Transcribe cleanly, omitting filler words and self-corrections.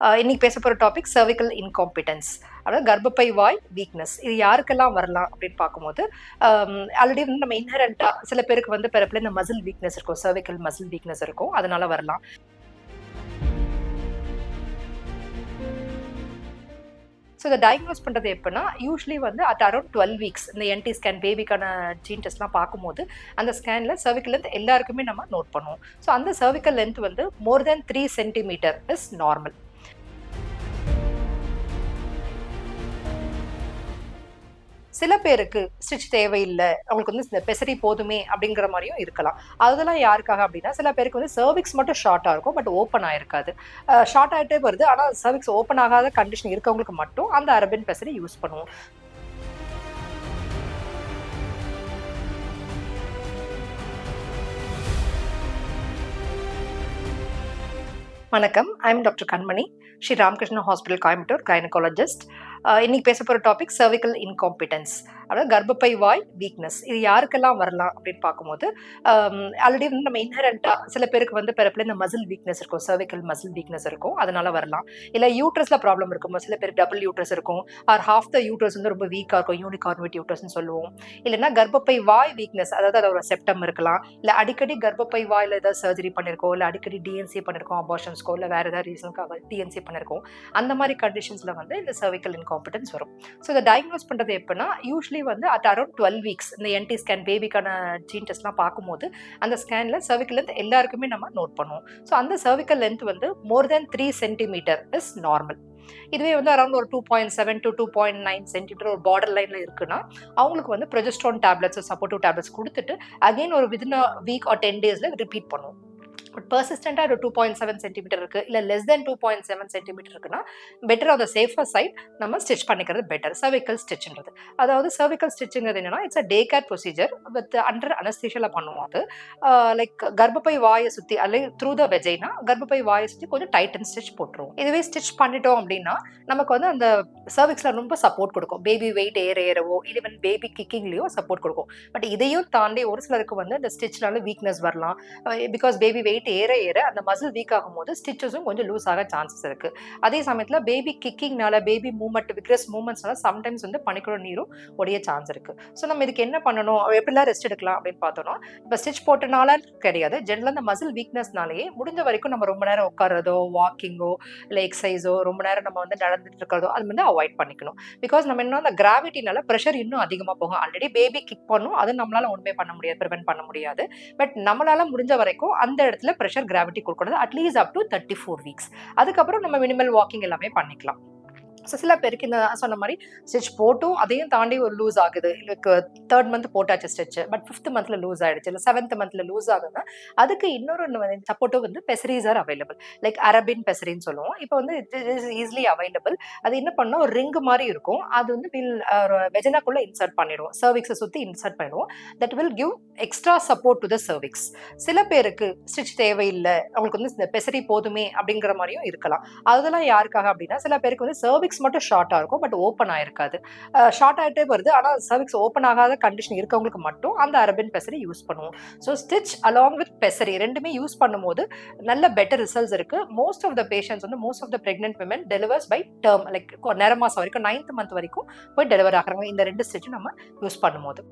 இன்னைக்கு பேச போகிற டாபிக் சர்விக்கல் இன்காம்பிட்டன்ஸ், அதாவது கர்ப்பப்பை வாய் வீக்னஸ். இது யாருக்கெல்லாம் வரலாம் அப்படின்னு பார்க்கும்போது, ஆல்ரெடி வந்து நம்ம இன்ஹரண்டாக சில பேருக்கு வந்து பிறப்புல இந்த மசில் வீக்னஸ் இருக்கும், சர்விக்கல் மசில் வீக்னஸ் இருக்கும், அதனால வரலாம். ஸோ இதை டயக்னோஸ் பண்ணுறது எப்படின்னா, யூஸ்வலி வந்து அட் அரௌண்ட் 12 வீக்ஸ் இந்த என்டி ஸ்கேன் பேபிக்கான ஜீன் டெஸ்ட்லாம் பார்க்கும்போது அந்த ஸ்கேனில் சர்விக்கல் லென்த் எல்லாருக்குமே நம்ம நோட் பண்ணுவோம். ஸோ அந்த சர்விக்கல் லென்த் வந்து மோர் தென் 3 சென்டிமீட்டர் இஸ் நார்மல். சில பேருக்கு ஸ்டிச் தேவையில்லை, அவங்களுக்கு வந்து இந்த பெசரி போதுமே அப்படிங்கிற மாதிரியும் இருக்கலாம். அதெல்லாம் யாருக்காக அப்படின்னா, சில பேருக்கு வந்து சர்விக்ஸ் மட்டும் ஷார்ட்டாக இருக்கும், பட் ஓப்பன் ஆயிருக்காது. ஷார்ட் ஆகிட்டே வருது, ஆனால் சர்விக்ஸ் ஓப்பன் ஆகாத கண்டிஷன் இருக்கவங்களுக்கு மட்டும் அந்த அரபின் பெசரி யூஸ் பண்ணுவோம். வணக்கம், I'm doctor Kanmani, Sri Ramakrishna hospital, Coimbatore, gynaecologist. இன்னைக்கு பேச போகிற டாபிக் சர்விக்கல் இன்காம்பிட்டன்ஸ், அதாவது கர்ப்பப்பை வாய் வீக்னஸ். இது யாருக்கெல்லாம் வரலாம் அப்படின்னு பார்க்கும்போது, ஆல்ரெடி வந்து நம்ம இன்ஹரண்டாக சில பேருக்கு வந்து பிறப்புல இந்த மசில் வீக்னஸ் இருக்கும், சர்விக்கல் மசில் வீக்னஸ் இருக்கும், அதனால வரலாம். இல்லை யூட்ரஸில் ப்ராப்ளம் இருக்கும், சில பேருக்கு டபுள் யூட்ரஸ் இருக்கும், ஆர் ஹாஃப் த யூட்ரஸ் வந்து ரொம்ப வீக்காக இருக்கும், யூனிகார்னேட் யூட்ரஸ்ன்னு சொல்லுவோம். இல்லைன்னா கர்ப்பப்பை வாய் வீக்னஸ், அதாவது அதோட செப்டம் இருக்கலாம். இல்லை அடிக்கடி கர்ப்பப்பை வாயில் ஏதாவது சர்ஜரி பண்ணியிருக்கோம், இல்லை அடிக்கடி டிஎன்சி பண்ணியிருக்கோம், அபார்ஷன்ஸ்க்கோ இல்லை வேறு ஏதாவது ரீசனுக்காக டிஎன்சி பண்ணியிருக்கோம். அந்த மாதிரி கண்டிஷன்ஸில் வந்து இந்த சர்விக்கல் இன்காம்பிட்டன்ஸ் வரும். ஸோ இதை டயக்னோஸ் பண்ணுறது எப்படின்னா, யூஸ்வலி வந்து அட் அரௌண்ட் 12 வீக்ஸ் இந்த என்டி ஸ்கேன் பேபிக்கான ஜீன் டெஸ்ட்லாம் பார்க்கும்போது அந்த ஸ்கேனில் சர்விக்கல் லென்த் எல்லாருக்குமே நம்ம நோட் பண்ணுவோம். ஸோ அந்த சர்விக்கல் லென்த் வந்து மோர் தென் 3 சென்டிமீட்டர் இஸ் நார்மல். இதுவே வந்து அரௌண்ட் ஒரு 2.7 to 2.9 சென்டிமீட்டர் ஒரு பார்டர் லைனில் இருக்குன்னா, அவங்களுக்கு வந்து ப்ரொஜெஸ்ட்ரான் டேப்லெட்ஸ், சப்போர்ட்டிவ் டேப்லெட்ஸ் கொடுத்துட்டு அகெயின் ஒரு வித்தின் வீக் ஆர் 10 டேஸில் ரிப்பீட் பண்ணுவோம். பட் பர்சிஸ்டண்டாக ஒரு 2.7 சென்டிமீட்டர் இருக்குது, இல்லை லெஸ் தென் 2.7 சென்டிமீட்டர் இருக்குன்னா, better off the safer side நம்ம ஸ்டிச் பண்ணிக்கிறது பெட்டர். சர்விக்கல் ஸ்டிச்ன்றது, அதாவது சர்விக்கல் ஸ்டிச்சுங்கிறது என்னன்னா, it's a day care procedure with under அனஸ்தீஷியாவில் பண்ணுவோம். அது லைக் கர்ப்பப்பை வாயை சுற்றி அல்லது த்ரூ த வெஜைனா கர்ப்பப்பை வாயை சுற்றி கொஞ்சம் டைட் அண்ட் ஸ்டிச் போட்டுருவோம். இதுவே ஸ்டிச் பண்ணிட்டோம் அப்படின்னா நமக்கு வந்து அந்த சர்விக்ஸில் ரொம்ப சப்போர்ட் கொடுக்கும். பேபி வெயிட் ஏறவோ ஈவன் பேபி கிக்கிங்லேயோ சப்போர்ட் கொடுக்கும். பட் இதையும் தாண்டி ஒரு சிலருக்கு வந்து அந்த ஸ்டிச்னால வீக்னஸ் வரலாம். பிகாஸ் பேபி வெயிட் ஏற அந்த மசில் வீக் ஆகும் போது ஸ்டிச்சஸும் கொஞ்சம் லூஸ் ஆக சான்சஸ் இருக்கு. அதே சமயத்தில் பேபி கிக்கிங்னால, பேபி மூவ்மெண்ட், விக்ரஸ் மூவ்மெண்ட்ஸ்னால சம்டைம்ஸ் வந்து பனிக்குள்ள நீரும் உடைய சான்ஸ் இருக்கு. ஸோ நம்ம இதுக்கு என்ன பண்ணணும், எப்படிலாம் ரெஸ்ட் எடுக்கலாம் அப்படின்னு பார்த்தோம்னா, இப்போ ஸ்டிச் போட்டனால கிடையாது, ஜென்ரலாக இந்த மசில் வீக்னஸ்னாலேயே முடிஞ்ச வரைக்கும் நம்ம ரொம்ப நேரம் உட்காரதோ, வாக்கிங்கோ, இல்லை எக்ஸசைஸோ, ரொம்ப நேரம் நம்ம வந்து நடந்துட்டு இருக்கிறதோ அது வந்து அவாய்ட் பண்ணிக்கணும். பிகாஸ் நம்ம என்ன அந்த கிராவிட்டினால ப்ரெஷர் இன்னும் அதிகமாக போகும். ஆல்ரெடி பேபி கிக் பண்ணும், அது நம்மளால ஒன்றுமே பண்ண முடியாது, ப்ரிவென்ட் பண்ண முடியாது. பட் நம்மளால முடிஞ்ச வரைக்கும் அந்த இடத்துல ப்ரெஷர் கிராவிட்டி கொடுக்கறது அட்லீஸ்ட் அப் டு 34 வீக்ஸ். அதுக்கப்புறம் நம்ம மினிமல் வாக்கிங் எல்லாமே பண்ணிக்கலாம். ஸோ சில பேருக்கு இந்த சொன்ன மாதிரி ஸ்டிச் போட்டும் அதையும் தாண்டி ஒரு லூஸ் ஆகுது, இல்லை 3rd மந்த் போட்டாச்சு ஸ்டிச், பட் 5th மந்த்தில் லூஸ் ஆகிடுச்சு, இல்லை 7th மந்த்தில் லூஸ் ஆகுதுன்னா அதுக்கு இன்னொரு சப்போர்ட்டும் வந்து பெசரிஸ் ஆர் அவைலபிள். லைக் அரபின் பெசரின்னு சொல்லுவோம். இப்போ வந்து இட் இஸ் ஈஸிலி அவைலபிள். அது என்ன பண்ணால் ஒரு ரிங் மாதிரி இருக்கும், அது வந்து வெஜினாக்குள்ளே இன்சர்ட் பண்ணிடுவோம், சர்விக்ஸை சுற்றி இன்சர்ட் பண்ணிடுவோம். That will give extra support to the cervix. சில பேருக்கு ஸ்டிச் தேவையில்லை, அவங்களுக்கு வந்து இந்த பெசரி போதுமே அப்படிங்கிற மாதிரியும் இருக்கலாம். அதெல்லாம் யாருக்காக அப்படின்னா, சில பேருக்கு வந்து சர்விக்ஸ் மட்டும் ஷார்ட்டாக இருக்கும், பட் ஓப்பன் ஆயிருக்காது. ஷார்ட் ஆகிட்டே வருது, ஆனால் சர்விக்ஸ் ஓப்பன் ஆகாத கண்டிஷன் இருக்கவங்களுக்கு மட்டும் அந்த அரபின் பெசரி யூஸ் பண்ணுவோம். So stitch along with pessary ரெண்டுமே யூஸ் பண்ணும்போது நல்ல பெட்டர் ரிசல்ட்ஸ் இருக்கு. மோஸ்ட் ஆஃப் த பேஷண்ட்ஸ் வந்து, most of the pregnant women delivers by term, like நிற மாசம் வரைக்கும் 9th மந்த் வரைக்கும் போய் டெலிவர் ஆகிறாங்க இந்த 2 ஸ்டிச்சும் நம்ம யூஸ் பண்ணும்போது.